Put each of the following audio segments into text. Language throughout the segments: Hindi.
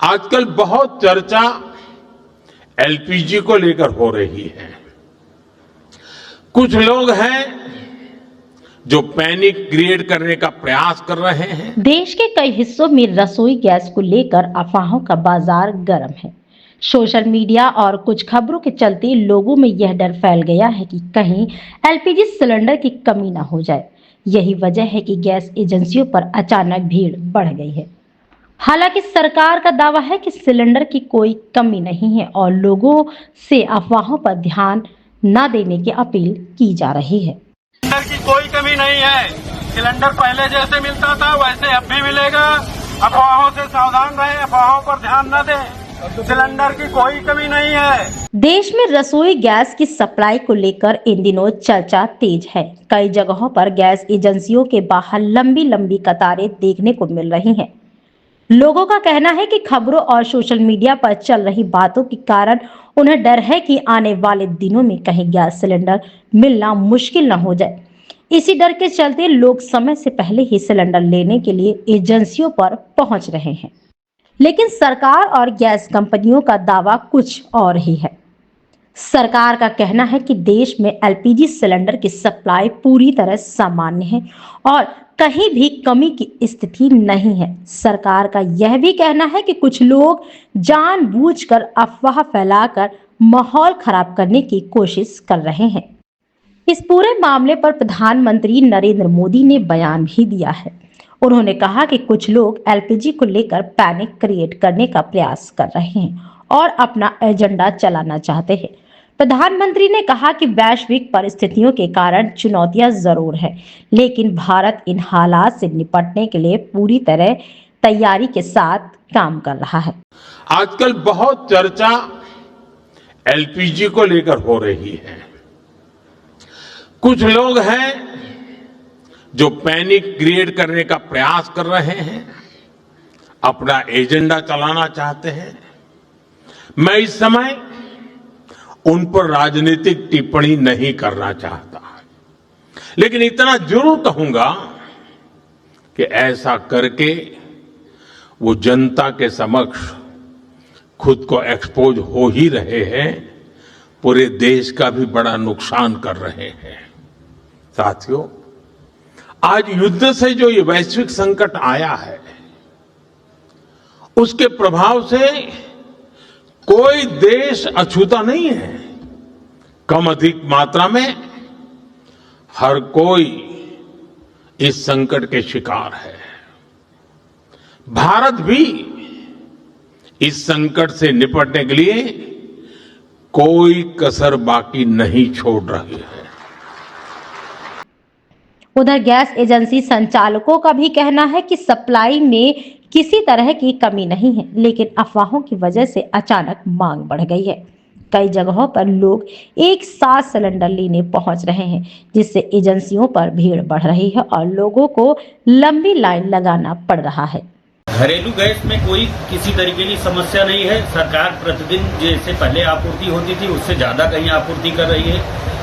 आजकल बहुत चर्चा एलपीजी को लेकर हो रही है। कुछ लोग हैं जो पैनिक क्रिएट करने का प्रयास कर रहे हैं। देश के कई हिस्सों में रसोई गैस को लेकर अफवाहों का बाजार गर्म है। सोशल मीडिया और कुछ खबरों के चलते लोगों में यह डर फैल गया है कि कहीं एलपीजी सिलेंडर की कमी न हो जाए। यही वजह है कि गैस एजेंसियों पर अचानक भीड़ बढ़ गई है। हालांकि सरकार का दावा है कि सिलेंडर की कोई कमी नहीं है और लोगों से अफवाहों पर ध्यान न देने की अपील की जा रही है। सिलेंडर की कोई कमी नहीं है। सिलेंडर पहले जैसे मिलता था वैसे अब भी मिलेगा। अफवाहों से सावधान रहें, अफवाहों पर ध्यान न दें। सिलेंडर की कोई कमी नहीं है। देश में रसोई गैस की सप्लाई को लेकर इन दिनों चर्चा तेज है। कई जगहों पर गैस एजेंसियों के बाहर लंबी लंबी कतारें देखने को मिल रही हैं। लोगों का कहना है कि खबरों और सोशल मीडिया पर चल रही बातों के कारण उन्हें डर है कि आने वाले दिनों में कहीं गैस सिलेंडर मिलना मुश्किल न हो जाए। इसी डर के चलते लोग समय से पहले ही सिलेंडर लेने के लिए एजेंसियों पर पहुंच रहे हैं। लेकिन सरकार और गैस कंपनियों का दावा कुछ और ही है। सरकार का कहना है कि देश में एलपीजी सिलेंडर की सप्लाई पूरी तरह सामान्य है और कहीं भी कमी की स्थिति नहीं है। सरकार का यह भी कहना है कि कुछ लोग जानबूझकर अफवाह फैलाकर माहौल खराब करने की कोशिश कर रहे हैं। इस पूरे मामले पर प्रधानमंत्री नरेंद्र मोदी ने बयान भी दिया है। उन्होंने कहा कि कुछ लोग एलपीजी को लेकर पैनिक क्रिएट करने का प्रयास कर रहे हैं और अपना एजेंडा चलाना चाहते हैं। प्रधानमंत्री ने कहा कि वैश्विक परिस्थितियों के कारण चुनौतियां जरूर है, लेकिन भारत इन हालात से निपटने के लिए पूरी तरह तैयारी के साथ काम कर रहा है। आजकल बहुत चर्चा एलपीजी को लेकर हो रही है। कुछ लोग हैं जो पैनिक क्रिएट करने का प्रयास कर रहे हैं, अपना एजेंडा चलाना चाहते हैं। मैं इस समय उन पर राजनीतिक टिप्पणी नहीं करना चाहता, लेकिन इतना जरूर कहूंगा कि ऐसा करके वो जनता के समक्ष खुद को एक्सपोज हो ही रहे हैं, पूरे देश का भी बड़ा नुकसान कर रहे हैं। साथियों, आज युद्ध से जो ये वैश्विक संकट आया है, उसके प्रभाव से कोई देश अछूता नहीं है। कम अधिक मात्रा में हर कोई इस संकट के शिकार है। भारत भी इस संकट से निपटने के लिए कोई कसर बाकी नहीं छोड़ रही है। उधर गैस एजेंसी संचालकों का भी कहना है कि सप्लाई में किसी तरह की कमी नहीं है, लेकिन अफवाहों की वजह से अचानक मांग बढ़ गई है। कई जगहों पर लोग एक साथ सिलेंडर लेने पहुंच रहे हैं, जिससे एजेंसियों पर भीड़ बढ़ रही है और लोगों को लंबी लाइन लगाना पड़ रहा है। घरेलू गैस में कोई किसी तरीके की समस्या नहीं है। सरकार प्रतिदिन जैसे पहले आपूर्ति होती थी उससे ज्यादा कहीं आपूर्ति कर रही है,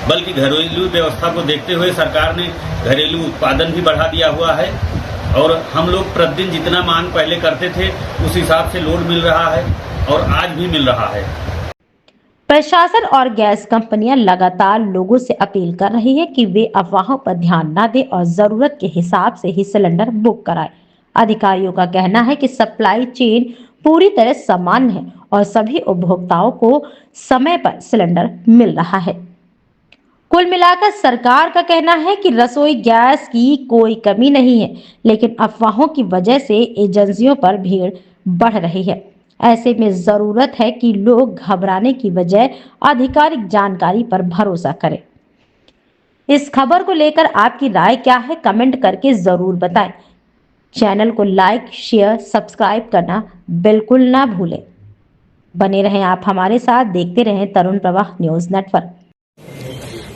बल्कि घरेलू व्यवस्था को देखते हुए सरकार ने घरेलू उत्पादन भी बढ़ा दिया हुआ है और हम लोग प्रतिदिन जितना मांग पहले करते थे उस हिसाब से लोड मिल रहा है और आज भी मिल रहा है। प्रशासन और गैस कंपनियां लगातार लोगों से अपील कर रही है कि वे अफवाहों पर ध्यान न दें और जरूरत के हिसाब से ही सिलेंडर बुक कराएं। अधिकारियों का कहना है कि सप्लाई चेन पूरी तरह सामान्य है और सभी उपभोक्ताओं को समय पर सिलेंडर मिल रहा है। कुल मिलाकर सरकार का कहना है कि रसोई गैस की कोई कमी नहीं है, लेकिन अफवाहों की वजह से एजेंसियों पर भीड़ बढ़ रही है। ऐसे में जरूरत है कि लोग घबराने की बजाय आधिकारिक जानकारी पर भरोसा करें। इस खबर को लेकर आपकी राय क्या है, कमेंट करके जरूर बताएं। चैनल को लाइक, शेयर, सब्सक्राइब करना बिल्कुल ना भूलें। बने रहें आप हमारे साथ, देखते रहें तरुण प्रवाह न्यूज नेटवर्क।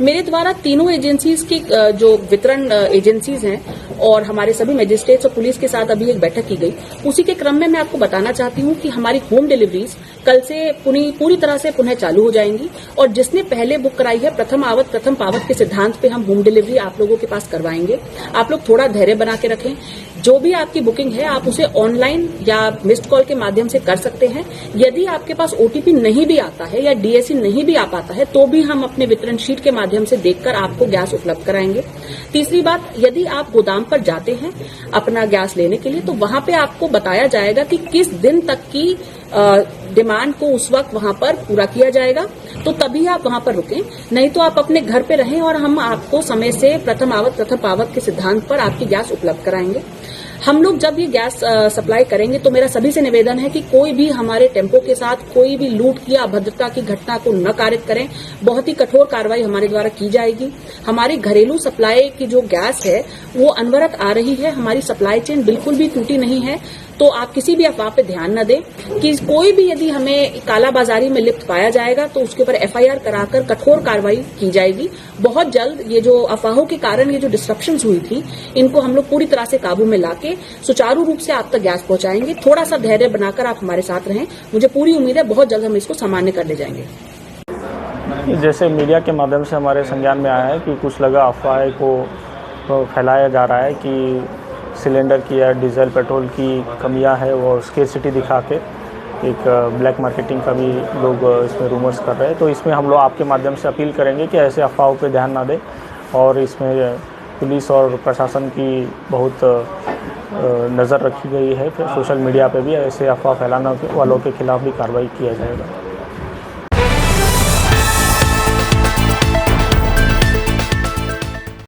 मेरे द्वारा तीनों एजेंसीज की जो वितरण एजेंसीज हैं और हमारे सभी मजिस्ट्रेट्स और पुलिस के साथ अभी एक बैठक की गई। उसी के क्रम में मैं आपको बताना चाहती हूं कि हमारी होम डिलीवरीज कल से पूरी तरह से पुनः चालू हो जाएंगी और जिसने पहले बुक कराई है प्रथम आवत प्रथम पावत के सिद्धांत पे हम होम डिलीवरी आप लोगों के पास करवाएंगे। आप लोग थोड़ा धैर्य बना के रखें। जो भी आपकी बुकिंग है आप उसे ऑनलाइन या मिस्ड कॉल के माध्यम से कर सकते हैं। यदि आपके पास ओटीपी नहीं भी आता है या डीएससी नहीं भी आ पाता है तो भी हम अपने वितरण शीट के माध्यम से देखकर आपको गैस उपलब्ध कराएंगे। तीसरी बात, यदि आप गोदाम पर जाते हैं अपना गैस लेने के लिए तो वहां पे आपको बताया जाएगा कि किस दिन तक की डिमांड को उस वक्त वहां पर पूरा किया जाएगा, तो तभी आप वहां पर रुकें। नहीं तो आप अपने घर पे रहें और हम आपको समय से प्रथम आवत प्रथम पावत के सिद्धांत पर आपकी गैस उपलब्ध कराएंगे। हम लोग जब ये गैस सप्लाई करेंगे तो मेरा सभी से निवेदन है कि कोई भी हमारे टेम्पो के साथ कोई भी लूट की या अभद्रता की घटना को न कारित करें। बहुत ही कठोर कार्रवाई हमारे द्वारा की जाएगी। हमारी घरेलू सप्लाई की जो गैस है वो अनवरत आ रही है, हमारी सप्लाई चेन बिल्कुल भी टूटी नहीं है। तो आप किसी भी अफवाह पे ध्यान न दें कि कोई भी यदि हमें कालाबाजारी में लिप्त पाया जाएगा तो उसके ऊपर एफआईआर कराकर कठोर कार्रवाई की जाएगी। बहुत जल्द ये जो अफवाहों के कारण ये जो डिस्ट्रप्शंस हुई थी इनको हम लोग पूरी तरह से काबू में लाके सुचारू रूप से आप तक गैस पहुंचाएंगे। थोड़ा सा धैर्य बनाकर आप हमारे साथ रहें, मुझे पूरी उम्मीद है बहुत जल्द हम इसको सामान्य कर ले जाएंगे। जैसे मीडिया के माध्यम से हमारे संज्ञान में आया है कि कुछ लगा अफवाह को फैलाया जा रहा है कि सिलेंडर की या डीजल पेट्रोल की कमियां है और स्केर्सिटी दिखा के एक ब्लैक मार्केटिंग का भी लोग इसमें रूमर्स कर रहे हैं। तो इसमें हम लोग आपके माध्यम से अपील करेंगे कि ऐसे अफवाहों पे ध्यान ना दें और इसमें पुलिस और प्रशासन की बहुत नज़र रखी गई है। फिर सोशल मीडिया पे भी ऐसे अफवाह फैलाने वालों के खिलाफ भी कार्रवाई किया जाएगा।